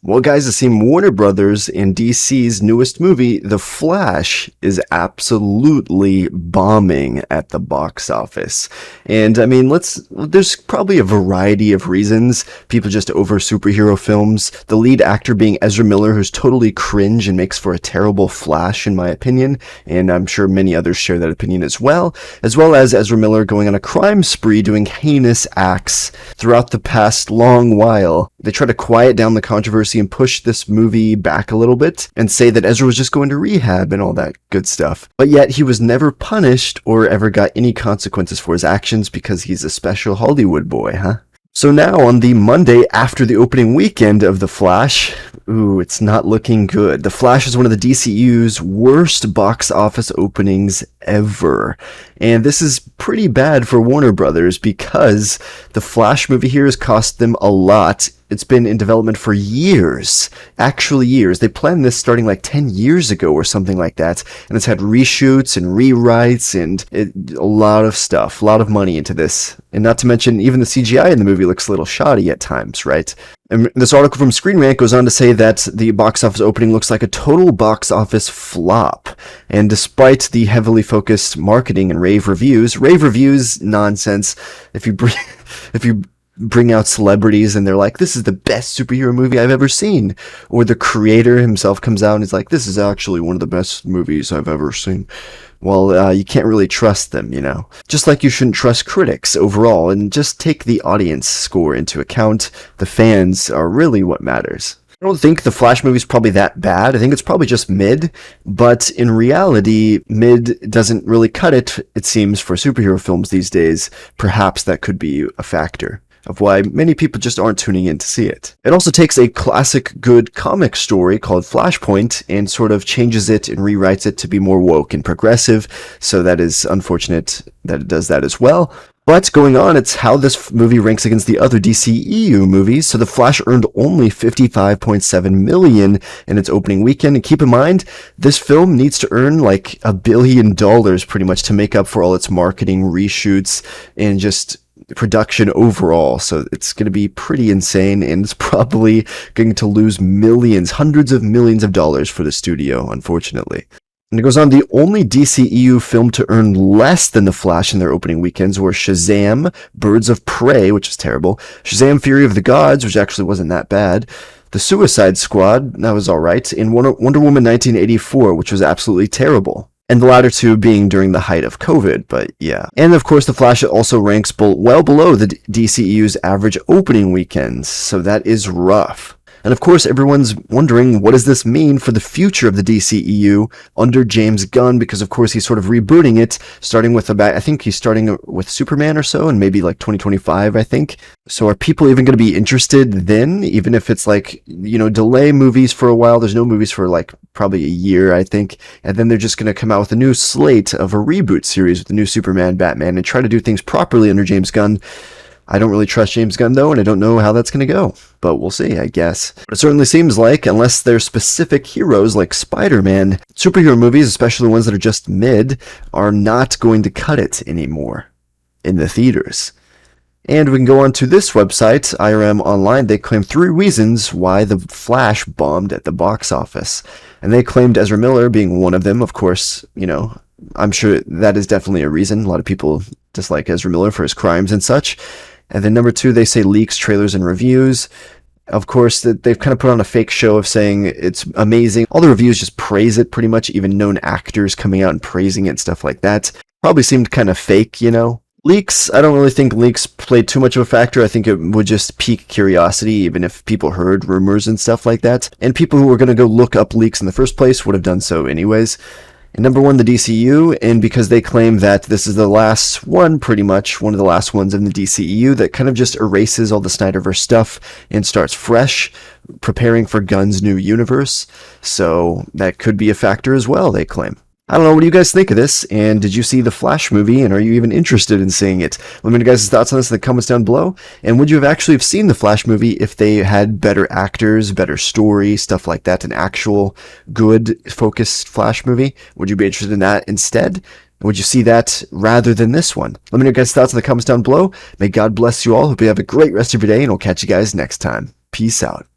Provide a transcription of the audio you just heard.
Well, guys, it seems Warner Brothers and DC's newest movie, The Flash, is absolutely bombing at the box office. And I mean, there's probably a variety of reasons. People just over superhero films. The lead actor being Ezra Miller, who's totally cringe and makes for a terrible Flash, in my opinion. And I'm sure many others share that opinion as well as Ezra Miller going on a crime spree doing heinous acts throughout the past long while. They try to quiet down the controversy and push this movie back a little bit and say that Ezra was just going to rehab and all that good stuff. But yet he was never punished or ever got any consequences for his actions because he's a special Hollywood boy, huh? So now on the Monday after the opening weekend of The Flash, it's not looking good. The Flash is one of the DCU's worst box office openings ever. And this is pretty bad for Warner Brothers because the Flash movie here has cost them a lot. It's been in development for years, actually years. They planned this starting like 10 years ago or something like that. And it's had reshoots and rewrites and a lot of stuff, a lot of money into this. And not to mention, even the CGI in the movie looks a little shoddy at times, right? And this article from Screen Rant goes on to say that the box office opening looks like a total box office flop. And despite the heavily focused marketing and rave reviews, nonsense. If you bring out celebrities and they're like, this is the best superhero movie I've ever seen. Or the creator himself comes out and is like, this is actually one of the best movies I've ever seen. Well, you can't really trust them, you know. Just like you shouldn't trust critics overall, and just take the audience score into account. The fans are really what matters. I don't think the Flash movie is probably that bad. I think it's probably just mid, but in reality, mid doesn't really cut it, it seems, for superhero films these days. Perhaps that could be a factor of why many people just aren't tuning in to see it. It also takes a classic good comic story called Flashpoint and sort of changes it and rewrites it to be more woke and progressive, so that is unfortunate that it does that as well. But going on, it's how this movie ranks against the other dceu movies. So The Flash earned only $55.7 million in its opening weekend. And keep in mind, this film needs to earn like $1 billion pretty much to make up for all its marketing, reshoots, and just production overall. So it's going to be pretty insane, and it's probably going to lose millions, hundreds of millions of dollars for the studio, unfortunately. And it goes on, the only DCEU film to earn less than The Flash in their opening weekends were Shazam, Birds of Prey, which is terrible, Shazam Fury of the Gods, which actually wasn't that bad, The Suicide Squad, that was alright, and Wonder Woman 1984, which was absolutely terrible. And the latter two being during the height of COVID, but yeah. And of course, The Flash also ranks well below the DCEU's average opening weekends, so that is rough. And of course, everyone's wondering, what does this mean for the future of the DCEU under James Gunn? Because of course, he's sort of rebooting it, starting with I think he's starting with Superman or so, and maybe like 2025, I think. So are people even going to be interested then, even if it's like, delay movies for a while? There's no movies for like probably a year, I think. And then they're just going to come out with a new slate of a reboot series with the new Superman, Batman, and try to do things properly under James Gunn. I don't really trust James Gunn, though, and I don't know how that's going to go. But we'll see, I guess. But it certainly seems like, unless they're specific heroes like Spider-Man, superhero movies, especially the ones that are just mid, are not going to cut it anymore in the theaters. And we can go on to this website, IRM Online. They claim 3 reasons why The Flash bombed at the box office. And they claimed Ezra Miller being one of them, of course, I'm sure that is definitely a reason. A lot of people dislike Ezra Miller for his crimes and such. And then number 2, they say leaks, trailers, and reviews. Of course, they've kind of put on a fake show of saying it's amazing. All the reviews just praise it pretty much, even known actors coming out and praising it and stuff like that. Probably seemed kind of fake, Leaks, I don't really think leaks played too much of a factor. I think it would just pique curiosity, even if people heard rumors and stuff like that. And people who were going to go look up leaks in the first place would have done so anyways. And number 1, the DCU, and because they claim that this is the last one, pretty much, one of the last ones in the DCEU that kind of just erases all the Snyderverse stuff and starts fresh, preparing for Gunn's new universe. So that could be a factor as well, they claim. I don't know, what do you guys think of this? And did you see the Flash movie, and are you even interested in seeing it? Let me know guys' thoughts on this in the comments down below. And would you have actually have seen the Flash movie if they had better actors, better story, stuff like that, an actual good focused Flash movie? Would you be interested in that instead? Would you see that rather than this one? Let me know guys' thoughts in the comments down below. May God bless you all. Hope you have a great rest of your day, and I'll catch you guys next time. Peace out.